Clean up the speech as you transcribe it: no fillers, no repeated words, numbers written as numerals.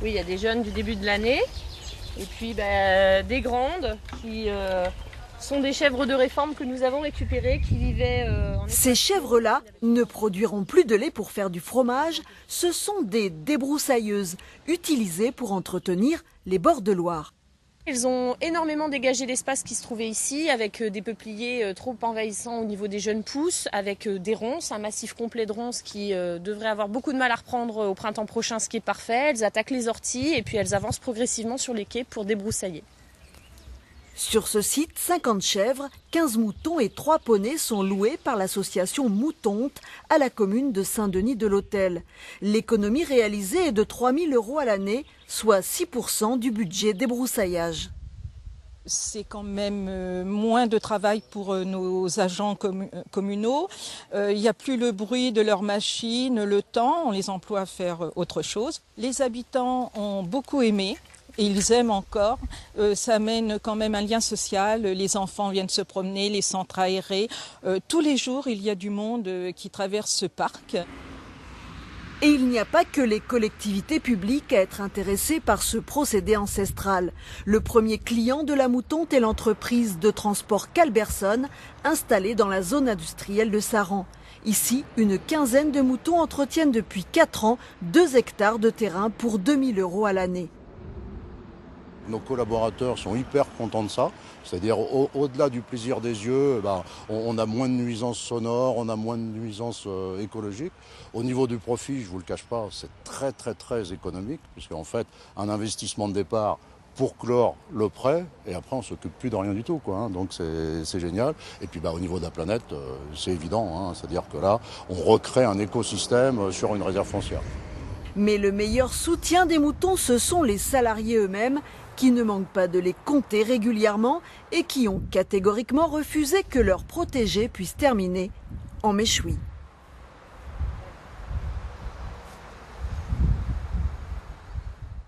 Oui, il y a des jeunes du début de l'année et puis des grandes qui sont des chèvres de réforme que nous avons récupérées qui vivaient en Ces chèvres-là ne produiront plus de lait pour faire du fromage. Ce sont des débroussailleuses utilisées pour entretenir les bords de Loire. Elles ont énormément dégagé l'espace qui se trouvait ici, avec des peupliers trop envahissants au niveau des jeunes pousses, avec des ronces, un massif complet de ronces qui devrait avoir beaucoup de mal à reprendre au printemps prochain, ce qui est parfait. Elles attaquent les orties et puis elles avancent progressivement sur les quais pour débroussailler. Sur ce site, 50 chèvres, 15 moutons et 3 poneys sont loués par l'association Moutonte à la commune de Saint-Denis-de-l'Hôtel. L'économie réalisée est de 3 000 € à l'année, soit 6% du budget débroussaillage. C'est quand même moins de travail pour nos agents communaux. Il n'y a plus le bruit de leurs machines, le temps, on les emploie à faire autre chose. Les habitants ont beaucoup aimé. Et ils aiment encore, ça amène quand même un lien social, les enfants viennent se promener, les centres aérés. Tous les jours, il y a du monde qui traverse ce parc. Et il n'y a pas que les collectivités publiques à être intéressées par ce procédé ancestral. Le premier client de la Moutonte est l'entreprise de transport Calberson, installée dans la zone industrielle de Saran. Ici, une quinzaine de moutons entretiennent depuis 4 ans 2 hectares de terrain pour 2 000 € à l'année. Nos collaborateurs sont hyper contents de ça, c'est-à-dire au-delà du plaisir des yeux, on a moins de nuisances sonores, on a moins de nuisances écologiques. Au niveau du profit, je ne vous le cache pas, c'est très économique, puisqu'en fait, un investissement de départ pour clore le prêt, et après on ne s'occupe plus de rien du tout, donc c'est génial. Et puis au niveau de la planète, c'est évident, c'est-à-dire que là, on recrée un écosystème sur une réserve foncière. Mais le meilleur soutien des moutons, ce sont les salariés eux-mêmes, qui ne manquent pas de les compter régulièrement et qui ont catégoriquement refusé que leurs protégés puissent terminer en méchoui.